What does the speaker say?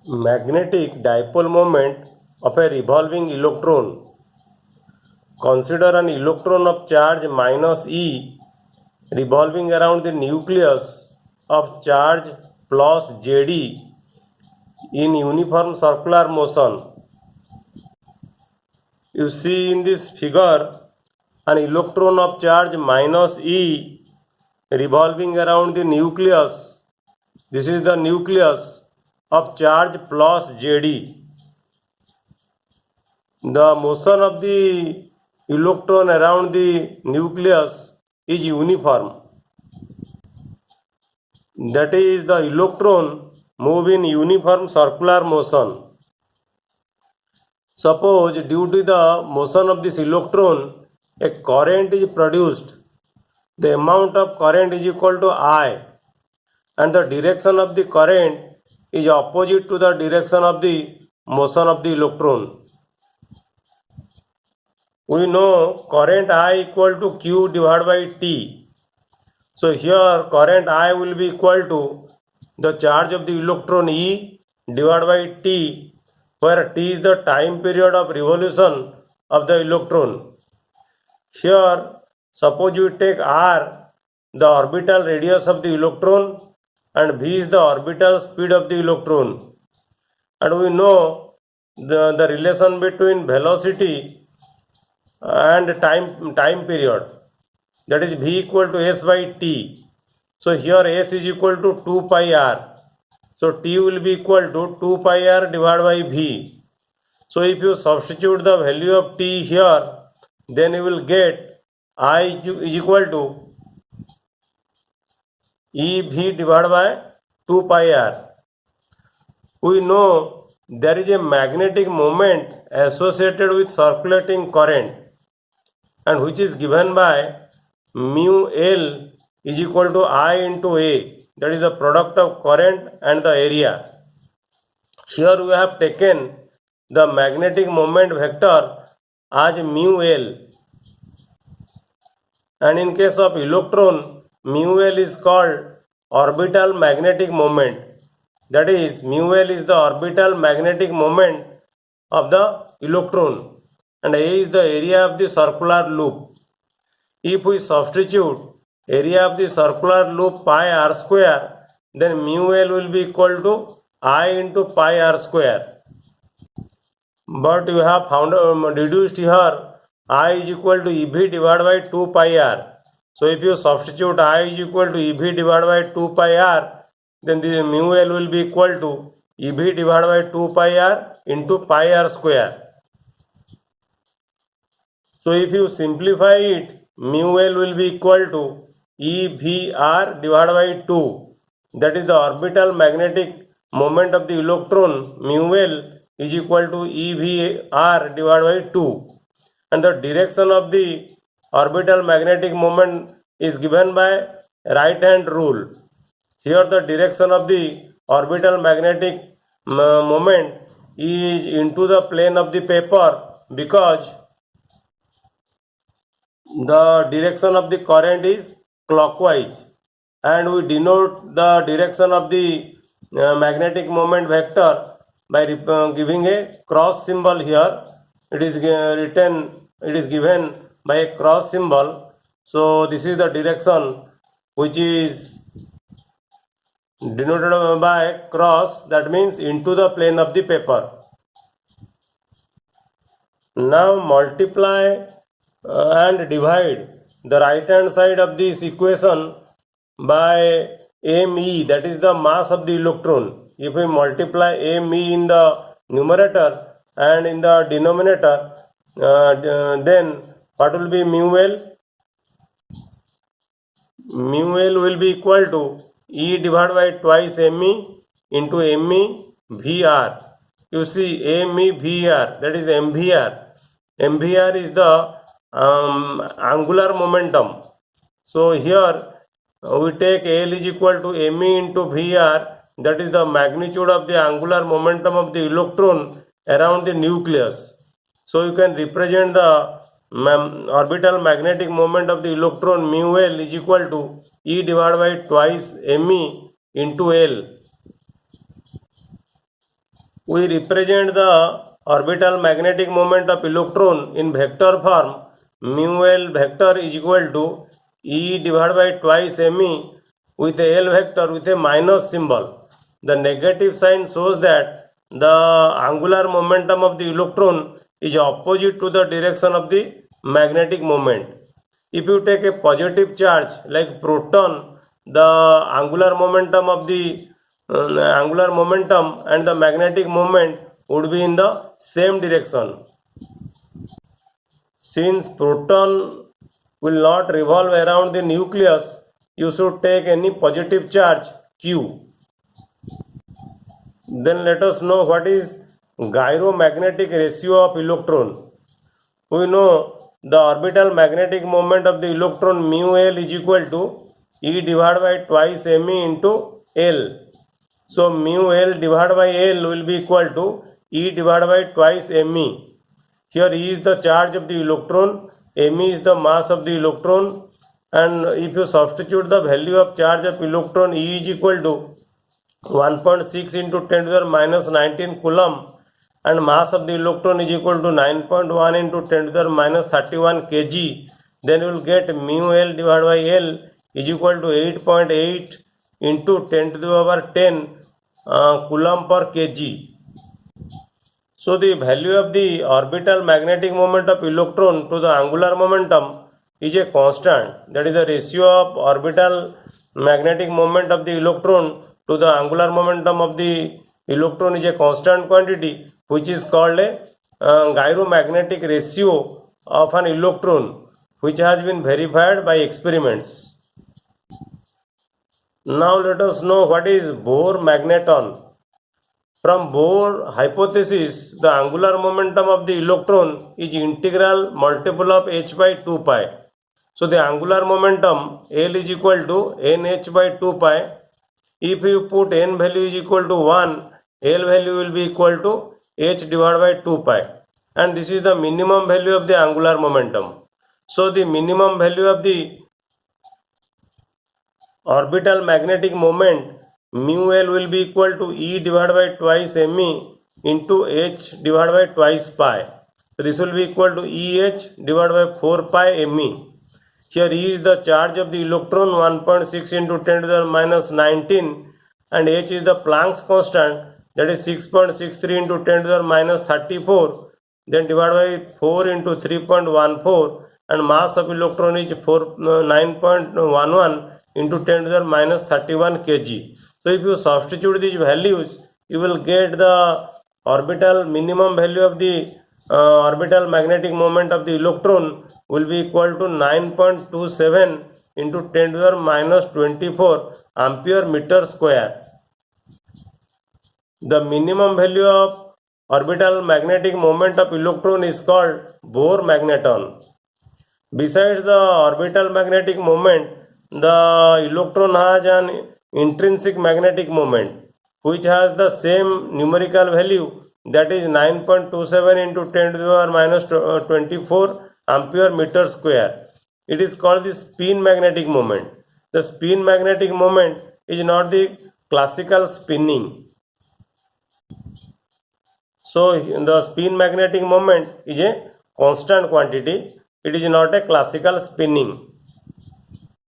Magnetic dipole moment of a revolving electron. Consider an electron of charge minus e revolving around the nucleus of charge plus Jd in uniform circular motion. You see in this figure an electron of charge minus e revolving around the nucleus. This is the nucleus of charge plus Jd. The motion of the electron around the nucleus is uniform. That is, the electron move in uniform circular motion. Suppose due to the motion of this electron, a current is produced. The amount of current is equal to I, and the direction of the current is opposite to the direction of the motion of the electron. We know current I equal to Q divided by T. So here current I will be equal to the charge of the electron E divided by T, where T is the time period of revolution of the electron. Here suppose you take R, the orbital radius of the electron, and V is the orbital speed of the electron. And we know the relation between velocity and time period, that is V equal to S by T. So here S is equal to 2 pi R. So T will be equal to 2 pi R divided by V. So if you substitute the value of T here, then you will get I is equal to EV divided by 2 pi R. We know there is a magnetic moment associated with circulating current, and which is given by mu L is equal to I into A, that is the product of current and the area. Here we have taken the magnetic moment vector as mu L, and in case of electron, mu L is called orbital magnetic moment. That is, mu L is the orbital magnetic moment of the electron, and A is the area of the circular loop. If we substitute area of the circular loop pi r square, then mu L will be equal to I into pi r square. But you have found deduced here I is equal to EV divided by 2 pi r. So if you substitute I is equal to EV divided by 2 pi r, then the mu L will be equal to EV divided by 2 pi r into pi r square. So if you simplify it, mu L will be equal to EVR divided by 2. That is the orbital magnetic moment of the electron, mu L is equal to EVR divided by 2. And the direction of the orbital magnetic moment is given by right hand rule. Here the direction of the orbital magnetic moment is into the plane of the paper, because the direction of the current is clockwise, and we denote the direction of the magnetic moment vector by giving a cross symbol here. It is given by a cross symbol. So this is the direction which is denoted by cross, that means into the plane of the paper. Now multiply and divide the right hand side of this equation by me, that is the mass of the electron. If we multiply me in the numerator and in the denominator, then what will be mu L? Mu L will be equal to E divided by twice me into me VR. You see me VR, that is MVR. MVR is the angular momentum. So here we take L is equal to me into VR, that is the magnitude of the angular momentum of the electron around the nucleus. So you can represent the orbital magnetic moment of the electron mu L is equal to E divided by twice me into L. we represent the orbital magnetic moment of electron in vector form. Mu L vector is equal to E divided by twice me with a L vector with a minus symbol. The negative sign shows that the angular momentum of the electron is opposite to the direction of the magnetic moment. If you take a positive charge like proton, the angular momentum of the angular momentum and the magnetic moment would be in the same direction. Since proton will not revolve around the nucleus, you should take any positive charge Q. Then let us know what is gyromagnetic ratio of electron. We know the orbital magnetic moment of the electron mu L is equal to E divided by twice me into L. So mu L divided by L will be equal to E divided by twice me. Here E is the charge of the electron, me is the mass of the electron, and if you substitute the value of charge of electron, E is equal to 1.6 into 10 to the minus 19 coulomb, and mass of the electron is equal to 9.1 into 10 to the minus 31 kg, then you will get mu L divided by L is equal to 8.8 into 10 to the power 10 coulomb per kg. So the value of the orbital magnetic moment of electron to the angular momentum is a constant, that is the ratio of orbital magnetic moment of the electron to the angular momentum of the electron is a constant quantity, which is called a gyromagnetic ratio of an electron, which has been verified by experiments. Now let us know what is Bohr magneton. From Bohr hypothesis, the angular momentum of the electron is integral multiple of h by 2 pi. So the angular momentum L is equal to nh by 2 pi. If you put n value is equal to 1, L value will be equal to h divided by 2 pi. And this is the minimum value of the angular momentum. So the minimum value of the orbital magnetic moment mu L will be equal to E divided by twice me into h divided by twice pi. So this will be equal to EH divided by 4 pi me. Here E is the charge of the electron, 1.6 into 10 to the minus 19, and h is the Planck's constant, that is 6.63 into 10 to the minus 34, then divided by 4 into 3.14, and mass of electron is 9.11 into 10 to the minus 31 kg. So if you substitute these values, you will get the orbital minimum value of the orbital magnetic moment of the electron will be equal to 9.27 into 10 to the minus 24 ampere meter square. The minimum value of orbital magnetic moment of electron is called Bohr magneton. Besides the orbital magnetic moment, the electron has an intrinsic magnetic moment which has the same numerical value, that is 9.27 into 10 to the power minus 24 ampere meter square. It is called the spin magnetic moment. The spin magnetic moment is not the classical spinning. So the spin magnetic moment is a constant quantity. It is not a classical spinning.